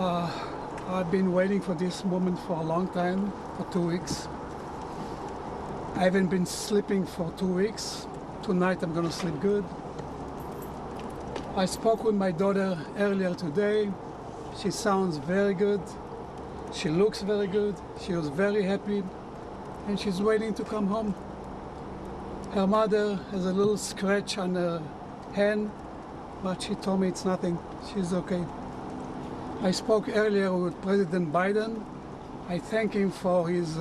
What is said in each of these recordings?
I've been waiting for this moment for a long time, for 2 weeks. I haven't been sleeping for 2 weeks. Tonight I'm gonna sleep good. I spoke with my daughter earlier today. She sounds very good. She looks very good. She was very happy, and she's waiting to come home. Her mother has a little scratch on her hand, but she told me it's nothing. She's okay. I spoke earlier with President Biden. I thank him for his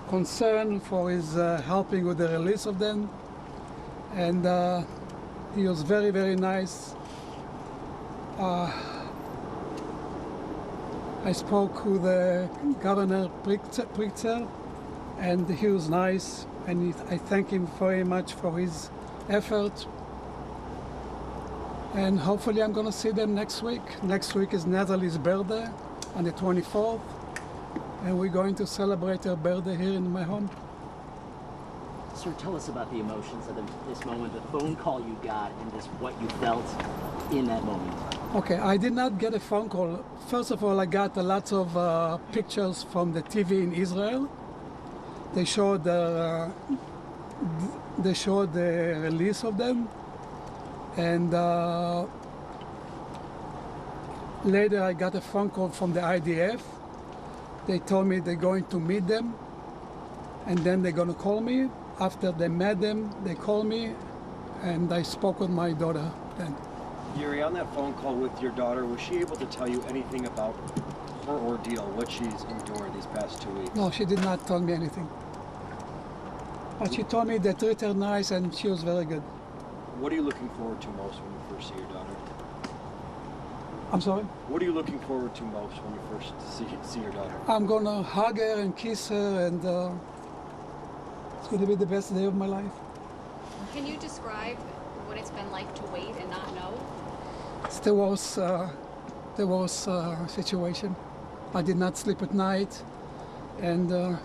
concern, for his helping with the release of them. And he was very, very nice. I spoke with Governor Pritzker, and he was nice. And I thank him very much for his effort. And hopefully I'm going to see them next week. Next week is Natalie's birthday on the 24th. And we're going to celebrate her birthday here in my home. Sir, tell us about the emotions of this moment, the phone call you got, and just what you felt in that moment. Okay, I did not get a phone call. First of all, I got a lot of pictures from the TV in Israel. They showed the release of them, and later I got a phone call from the IDF. They told me they're going to meet them, and then they're going to call me. After they met them, they called me, and I spoke with my daughter then. Yuri, on that phone call with your daughter, was she able to tell you anything about her ordeal, what she's endured these past 2 weeks? No, she did not tell me anything. But she told me they treat her nice, and she was very good. What are you looking forward to most when you first see your daughter? I'm sorry? What are you looking forward to most when you first see your daughter? I'm gonna hug her and kiss her, and it's gonna be the best day of my life. Can you describe what it's been like to wait and not know? It's the worst situation. I did not sleep at night, and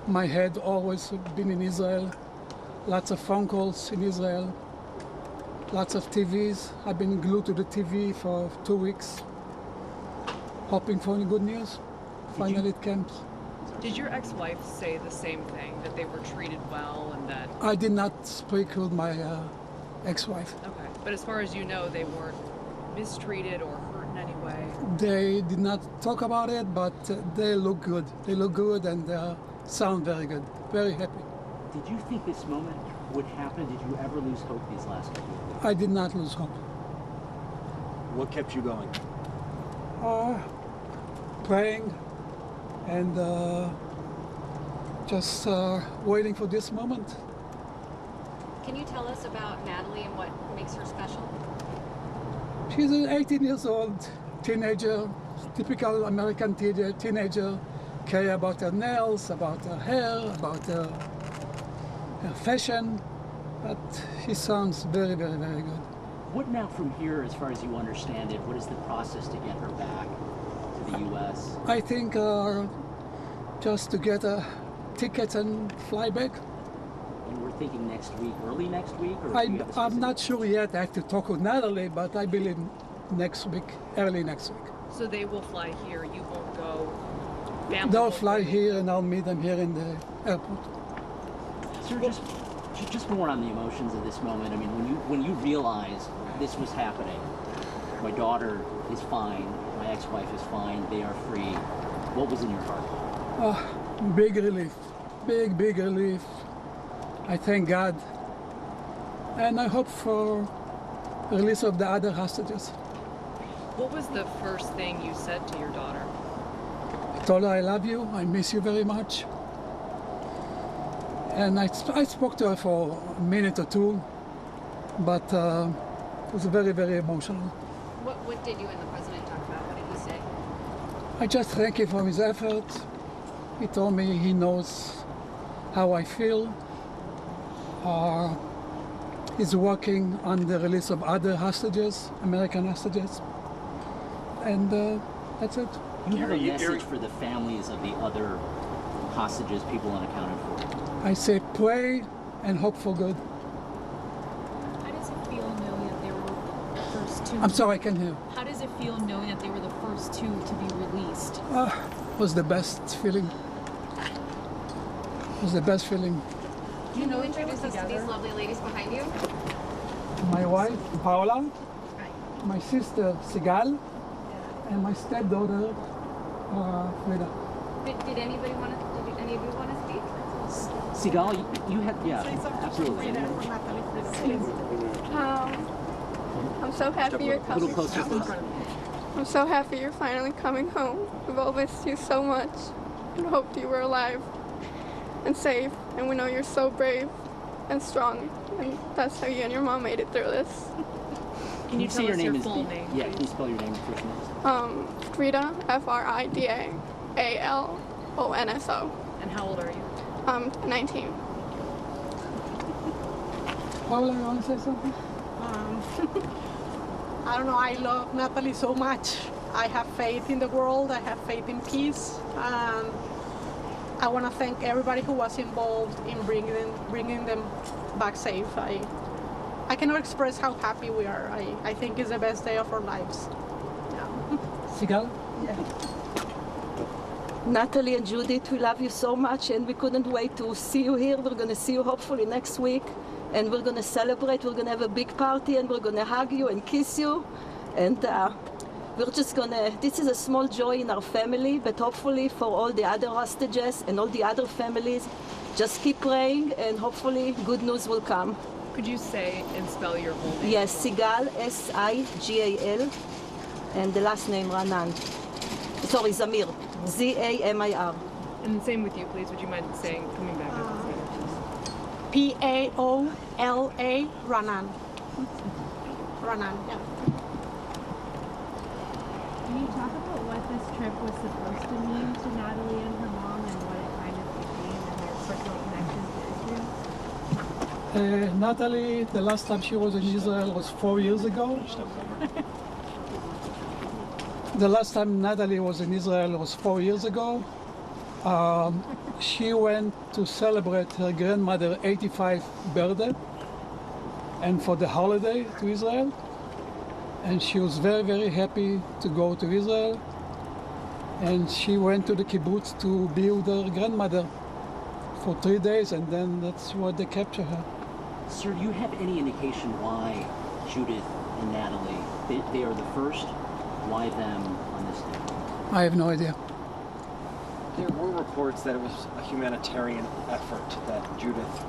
my head always been in Israel. Lots of phone calls in Israel, lots of TVs. I've been glued to the TV for 2 weeks, hoping for any good news. Finally it comes. Did your ex-wife say the same thing, that they were treated well and that... I did not speak with my ex-wife. Okay, but as far as you know, they weren't mistreated or hurt in any way? They did not talk about it, but they look good. They look good and sound very good, very happy. Did you think this moment would happen? Did you ever lose hope these last couple of weeks? I did not lose hope. What kept you going? Praying and just waiting for this moment. Can you tell us about Natalie and what makes her special? She's an 18 years old teenager, typical American teenager, care about her nails, about her hair, about her fashion, but she sounds very, very, very good. What now from here, as far as you understand it? What is the process to get her back to the U.S.? I think just to get a ticket and fly back. And we're thinking next week, early next week? Or I'm not sure yet. I have to talk with Natalie, but I believe next week, early next week. So they will fly here, you won't go? They'll fly here and I'll meet them here in the airport. Sir, just more on the emotions of this moment. I mean, when you realize this was happening, my daughter is fine, my ex-wife is fine, they are free, what was in your heart? Big relief, big relief. I thank God, and I hope for the release of the other hostages. What was the first thing you said to your daughter? I told her I love you, I miss you very much. And I spoke to her for a minute or two, but it was very, very emotional. What did you and the president talk about? What did he say? I just thank him for his effort. He told me he knows how I feel. He's working on the release of other hostages, American hostages. And that's it. You have a message for the families of the other hostages, people unaccounted for. I say pray and hope for good. How does it feel knowing that there were first I'm sorry, I can't hear. How does it feel knowing that they were the first two to be released? Was the best feeling. Was the best feeling. Can you introduce us to these lovely ladies behind you? My wife, Paola, my sister, Sigal, and my stepdaughter, Frida. Did any of you want to speak? Sigal, you had, yeah, absolutely. I'm so happy you're A little coming. closer, please. I'm so happy you're finally coming home. We've all missed you so much and hoped you were alive and safe. And we know you're so brave and strong. And that's how you and your mom made it through this. Can you tell us your full name? Yeah, can you spell your name first name? Frida, Frida, Alonso. And how old are you? 19. Paola, you want to say something? I don't know, I love Natalie so much. I have faith in the world, I have faith in peace, and I want to thank everybody who was involved in bringing them back safe. I cannot express how happy we are. I think it's the best day of our lives. Yeah. Sigal? Natalie and Judith, we love you so much, and we couldn't wait to see you here. We're going to see you hopefully next week, and we're going to celebrate. We're going to have a big party, and we're going to hug you and kiss you. And we're just going to, this is a small joy in our family, but hopefully for all the other hostages and all the other families, just keep praying, and hopefully good news will come. Could you say and spell your whole name? Yes, Sigal, S-I-G-A-L, and the last name Ranan. Sorry, Zamir, Z-A-M-I-R. And the same with you, please. Would you mind saying, coming back up and saying Paola, Ranan. Ranan, yeah. Can you talk about what this trip was supposed to mean to Natalie and her mom and what it kind of became and their personal connection to Israel? Natalie, the last time she was in Israel was 4 years ago. The last time Natalie was in Israel was 4 years ago. She went to celebrate her grandmother's 85th birthday and for the holiday to Israel. And she was very, very happy to go to Israel. And she went to the kibbutz to be with her grandmother for 3 days, and then that's where they captured her. Sir, do you have any indication why Judith and Natalie, they are the first? Why them on this day? I have no idea. There were reports that it was a humanitarian effort, that Judith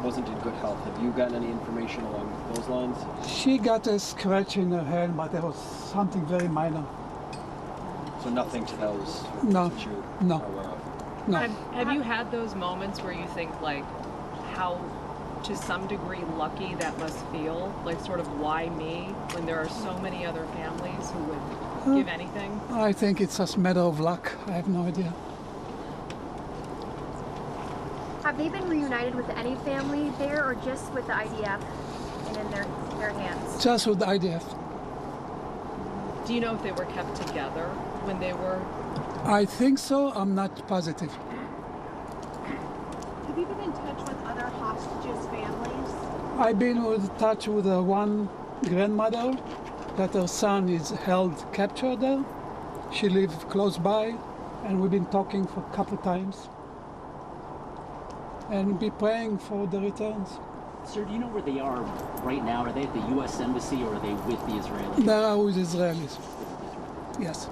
wasn't in good health. Have you gotten any information along those lines? She got a scratch in her hand, but it was something very minor. So nothing to those No, that you no. are aware of? No. Have you had those moments where you think, like, how, to some degree, lucky that must feel? Like, sort of, why me, when there are so many other families who would give anything? I think it's just a matter of luck. I have no idea. Have they been reunited with any family there or just with the IDF and in their hands? Just with the IDF. Do you know if they were kept together when they were? I think so. I'm not positive. Have you been in touch with other hostages' families? I've been in touch with one grandmother that her son is held captured there. She lives close by, and we've been talking for a couple of times. And be praying for the returns. Sir, do you know where they are right now? Are they at the U.S. Embassy or are they with the Israelis? They are with Israelis. Yes.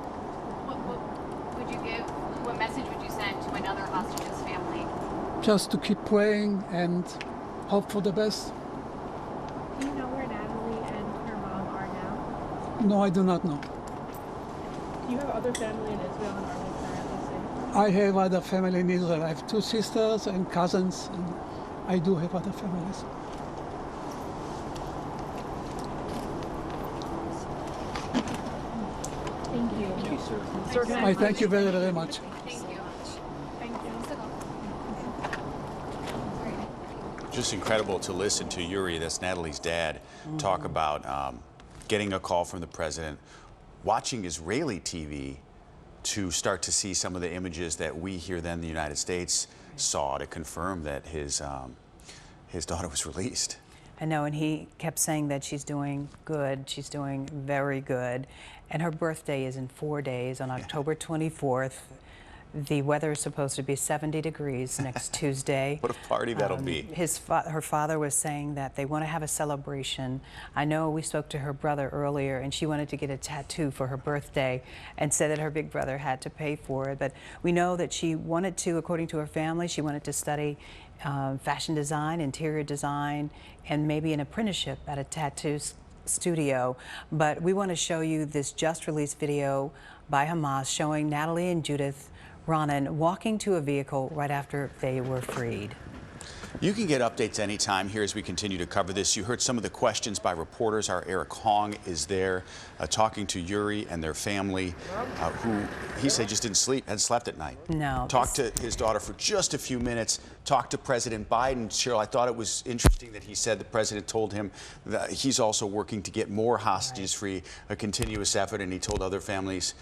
What message would you send to another hostage's family? Just to keep praying and hope for the best. Do you know where Natalie and her mom are now? No, I do not know. Do you have other family in Israel and are they currently safe? I have other family in Israel. I have 2 sisters and cousins, and I do have other families. Thank you. Thank you, sir. I thank you very, very much. Thank you. Thank you. Just incredible to listen to Yuri, that's Natalie's dad, talk about getting a call from the president, watching Israeli TV to start to see some of the images that we here then in the United States saw to confirm that his daughter was released. I know, and he kept saying that she's doing good. She's doing very good. And her birthday is in 4 days on October 24th. The weather is supposed to be 70 degrees next Tuesday. What a party that'll be. Her father was saying that they want to have a celebration. I know we spoke to her brother earlier, and she wanted to get a tattoo for her birthday and said that her big brother had to pay for it. But we know that she wanted to, according to her family, she wanted to study fashion design, interior design, and maybe an apprenticeship at a tattoo studio. But we want to show you this just released video by Hamas showing Natalie and Judith Ronan walking to a vehicle right after they were freed. You can get updates anytime here as we continue to cover this. You heard some of the questions by reporters. Our Eric Hong is there talking to Yuri and their family, who he said just didn't sleep, hadn't slept at night. No. Talked to his daughter for just a few minutes, talked to President Biden. Cheryl, I thought it was interesting that he said the president told him that he's also working to get more hostages free, a continuous effort, and he told other families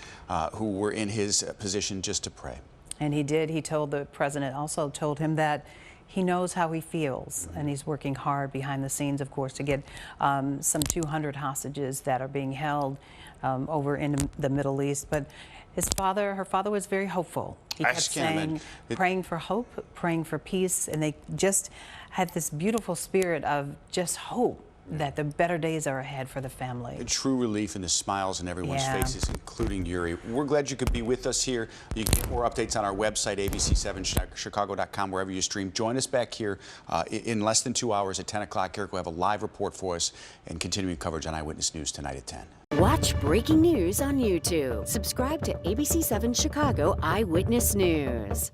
who were in his position just to pray. And he did. He told the president, also told him that he knows how he feels, and he's working hard behind the scenes, of course, to get some 200 hostages that are being held over in the Middle East. But her father was very hopeful. He kept saying, praying for hope, praying for peace, and they just had this beautiful spirit of just hope that the better days are ahead for the family. A true relief in the smiles on everyone's faces, including Yuri. We're glad you could be with us here. You can get more updates on our website, abc7chicago.com, wherever you stream. Join us back here in less than 2 hours at 10 o'clock. Eric will have a live report for us and continuing coverage on Eyewitness News tonight at 10. Watch breaking news on YouTube. Subscribe to ABC7 Chicago Eyewitness News.